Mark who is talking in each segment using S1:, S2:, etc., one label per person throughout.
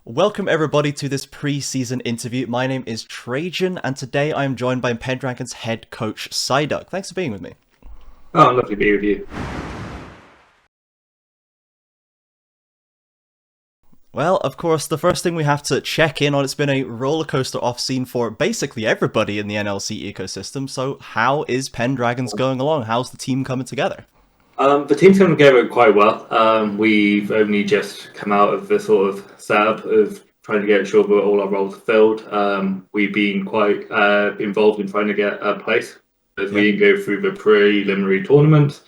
S1: Welcome everybody to this pre-season interview. My name is Trajan, and today I am joined by Pendragon's head coach, Psyduck. Thanks for being with me.
S2: Oh, lovely to be with you.
S1: Well, of course, the first thing we have to check in on, it's been a rollercoaster off-scene for basically everybody in the NLC ecosystem. So how is Pendragon's going along? How's the team coming together?
S2: The team's coming together quite well. We've only just come out of the sort of setup of trying to get sure that all our roles are filled. We've been quite involved in trying to get a place as we go through the preliminary tournament.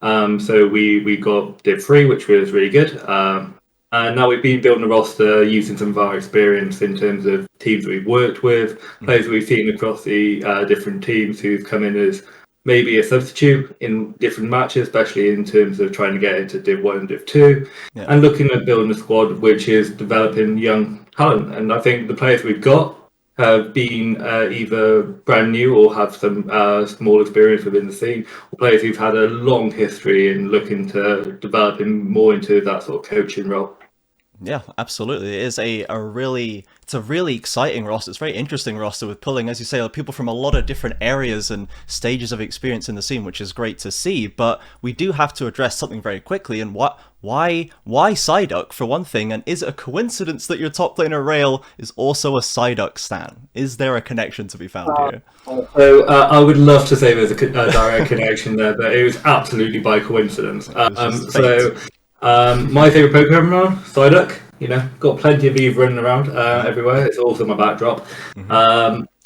S2: So we got Div 3, which was really good. And now we've been building a roster using some of our experience in terms of teams we've worked with, players we've seen across the different teams who've come in as maybe a substitute in different matches, especially in terms of trying to get into Div 1 and Div 2, and looking at building a squad which is developing young talent. And I think the players we've got have been either brand new or have some small experience within the scene, or players who've had a long history in looking to developing more into that sort of coaching role.
S1: Yeah, absolutely. It is a really exciting roster. It's a very interesting roster with pulling, as you say, people from a lot of different areas and stages of experience in the scene, which is great to see. But we do have to address something very quickly. And why Psyduck, for one thing? And is it a coincidence that your top laner Rail is also a Psyduck stan? Is there a connection to be found here?
S2: So I would love to say there's a direct connection there, but it was absolutely by coincidence. My favourite Pokemon, Psyduck, got plenty of Eve running around everywhere. It's also my backdrop.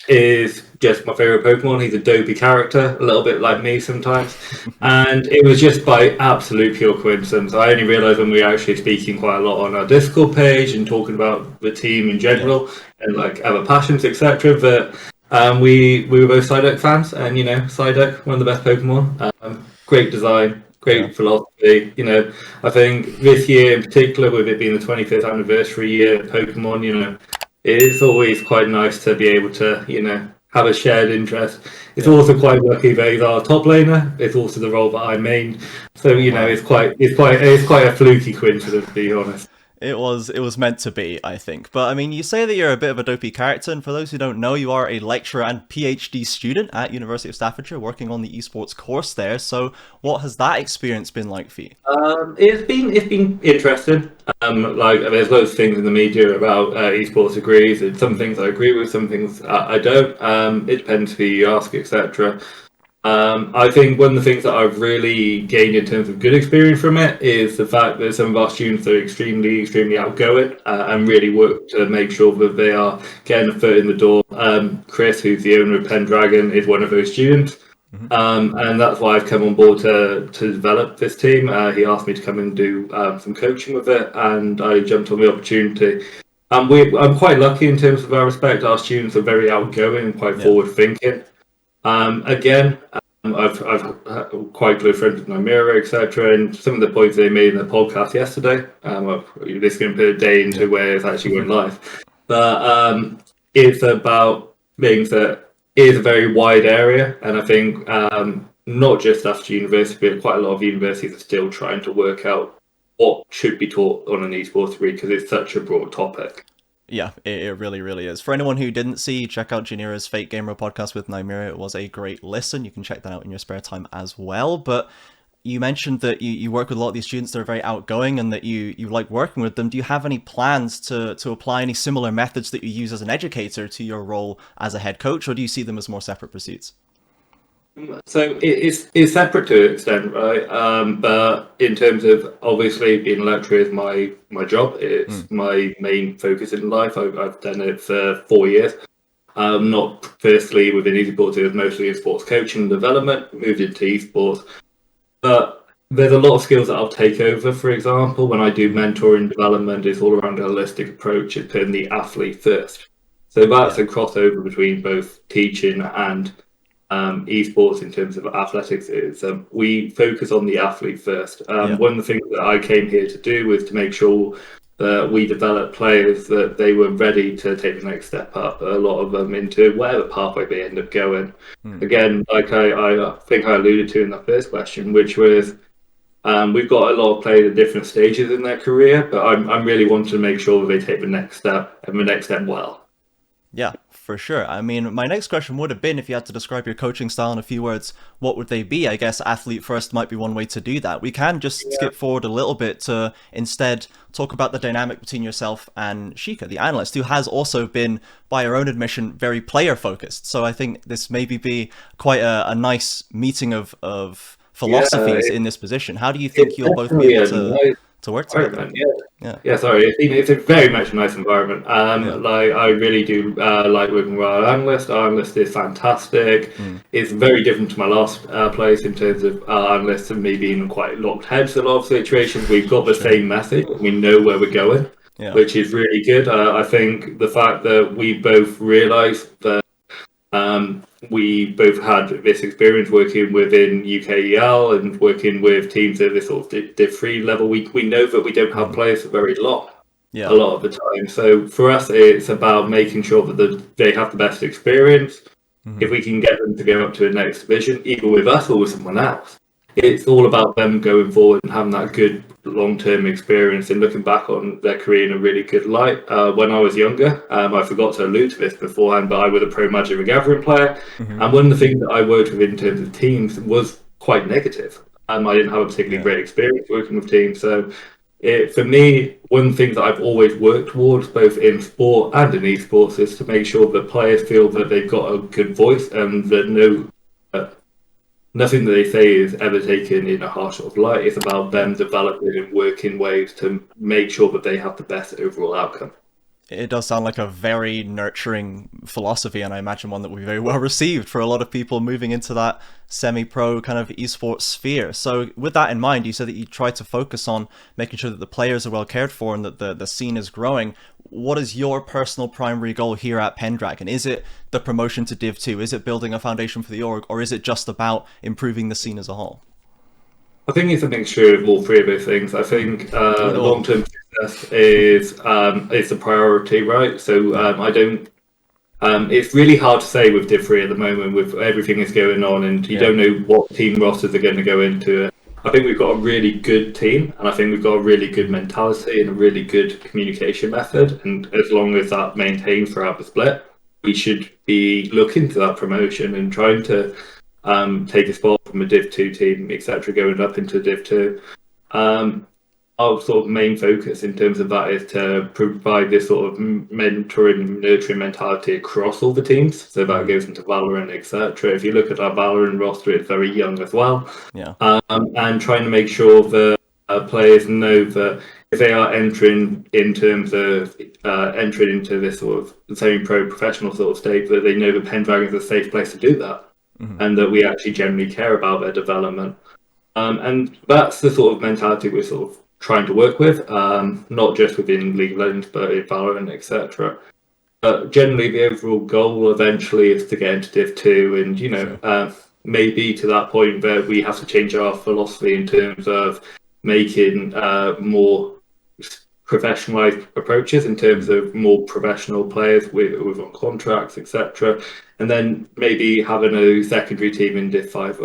S2: Is just my favourite Pokemon. He's a dopey character, a little bit like me sometimes. And it was just by absolute pure coincidence. I only realised when we were actually speaking quite a lot on our Discord page and talking about the team in general and like other passions, etc. But we were both Psyduck fans, and Psyduck, one of the best Pokemon. Great design. Great philosophy. I think this year in particular, with it being the 25th anniversary year of Pokemon, it's always quite nice to be able to, have a shared interest. It's also quite lucky that he's our top laner. It's also the role that I main. So, it's quite a fluky coincidence, to be honest.
S1: It was meant to be, I think. But I mean, you say that you're a bit of a dopey character, and for those who don't know, you are a lecturer and PhD student at University of Staffordshire, working on the esports course there. So, what has that experience been like for you?
S2: It's been interesting. There's loads of things in the media about esports degrees. And some things I agree with, some things I don't. It depends who you ask, etc. I think one of the things that I've really gained in terms of good experience from it is the fact that some of our students are extremely outgoing and really work to make sure that they are getting a foot in the door. Chris, who's the owner of Pendragon, is one of those students. And that's why I've come on board to develop this team. He asked me to come and do some coaching with it, and I jumped on the opportunity. I'm quite lucky in terms of our respect. Our students are very outgoing and quite forward-thinking. Again, I've quite close friends with Nymeria, etc. And some of the points they made in the podcast yesterday, this is going to put a day into where it's actually going live. But it's about things that is a very wide area, and I think not just after university, but quite a lot of universities are still trying to work out what should be taught on an esports degree because it's such a broad topic.
S1: Yeah, it really is. For anyone who didn't see, check out Janira's Fake Gamer podcast with Nymeria. It was a great listen. You can check that out in your spare time as well. But you mentioned that you work with a lot of these students that are very outgoing and that you like working with them. Do you have any plans to apply any similar methods that you use as an educator to your role as a head coach, or do you see them as more separate pursuits?
S2: So it's separate to an extent, right? But in terms of obviously being a lecturer is my job. It's my main focus in life. I've done it for 4 years. Not firstly within esports, it was mostly in sports coaching and development. Moved into esports, but there's a lot of skills that I'll take over. For example, when I do mentoring development, it's all around a holistic approach. It's putting the athlete first. So that's a crossover between both teaching and esports in terms of athletics. Is we focus on the athlete first. One of the things that I came here to do was to make sure that we develop players that they were ready to take the next step up, a lot of them into whatever pathway they end up going. Again, like I think I alluded to in the first question, which was We've got a lot of players at different stages in their career, but I'm really wanting to make sure that they take the next step and the next step well.
S1: Yeah, for sure. I mean, my next question would have been, if you had to describe your coaching style in a few words, what would they be? I guess athlete first might be one way to do that. We can just skip forward a little bit to instead talk about the dynamic between yourself and Sheikah, the analyst, who has also been, by her own admission, very player focused. So I think this maybe be quite a nice meeting of philosophies in this position. How do you think you'll both be able to work together?
S2: Yeah, sorry. It's a very much a nice environment. Like I really do like working with our analyst. Our analyst is fantastic. It's very different to my last place in terms of our analysts and me being quite locked heads in a lot of situations. We've got the same message. We know where we're going, which is really good. I think the fact that we both realised that we both had this experience working within UKEL and working with teams at this sort of Div 3 level. We know that we don't have players for very long, a lot of the time. So for us, it's about making sure that they have the best experience. If we can get them to go up to the next division, either with us or with someone else, it's all about them going forward and having that good long-term experience and looking back on their career in a really good light. When I was younger, I forgot to allude to this beforehand, but I was a pro Magic the Gathering player, and one of the things that I worked with in terms of teams was quite negative. I didn't have a particularly great experience working with teams, so for me, one thing that I've always worked towards, both in sport and in esports, is to make sure that players feel that they've got a good voice and that nothing that they say is ever taken in a harsh sort of light. It's about them developing and working ways to make sure that they have the best overall outcome.
S1: It does sound like a very nurturing philosophy, and I imagine one that will be very well received for a lot of people moving into that semi-pro kind of esports sphere. So with that in mind, you said that you try to focus on making sure that the players are well cared for and that the scene is growing. What is your personal primary goal here at Pendragon? Is it the promotion to Div 2? Is it building a foundation for the org? Or is it just about improving the scene as a whole?
S2: I think it's a mixture of all three of those things. I think long-term success is a priority, right? So I don't. It's really hard to say with Div 3 at the moment, with everything that's going on, and you don't know what team rosters are going to go into it. I think we've got a really good team, and I think we've got a really good mentality and a really good communication method. And as long as that maintained throughout the split, we should be looking to that promotion and trying to take a spot from a Div 2 team, etc., going up into Div 2. Our sort of main focus in terms of that is to provide this sort of mentoring, nurturing mentality across all the teams. So that goes into Valorant, etc. If you look at our Valorant roster, it's very young as well. And trying to make sure that players know that if they are entering in terms of entering into this sort of semi-pro professional sort of state, that they know that Pendragon is a safe place to do that. And that we actually generally care about their development. And that's the sort of mentality we're sort of trying to work with, not just within League of Legends, but in Valorant, etc. But generally, the overall goal eventually is to get into Div 2, and maybe to that point where we have to change our philosophy in terms of making more professionalized approaches in terms of more professional players with on contracts, etc. And then maybe having a secondary team in Div 5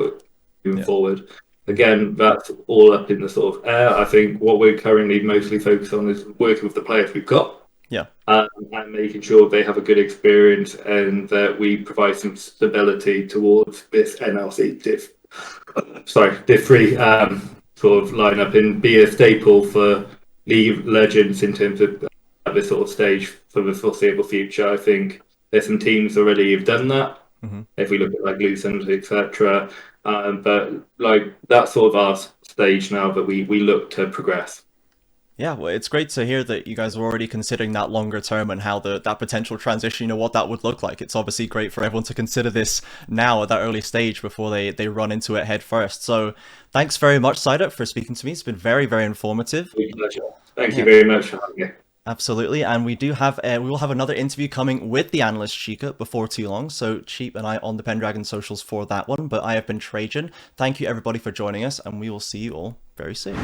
S2: moving forward. Again, that's all up in the sort of air. I think what we're currently mostly focused on is working with the players we've got. And making sure they have a good experience and that we provide some stability towards this NLC Div 3 sort of lineup and be a staple for League of Legends in terms of this sort of stage for the foreseeable future. I think there's some teams already who've done that. If we look at like Lucent, etc. But like that's sort of our stage now that we look to progress.
S1: Yeah, well, it's great to hear that you guys are already considering that longer term and how that potential transition, what that would look like. It's obviously great for everyone to consider this now at that early stage before they run into it head first. So thanks very much, Psyduck, for speaking to me. It's been very, very informative.
S2: Pleasure. Thank you very much for having me.
S1: Absolutely, and we will have another interview coming with the analyst Sheikah before too long, so keep an eye on the Pendragon socials for that one. But I have been Trajan. Thank you everybody for joining us, and we will see you all very soon.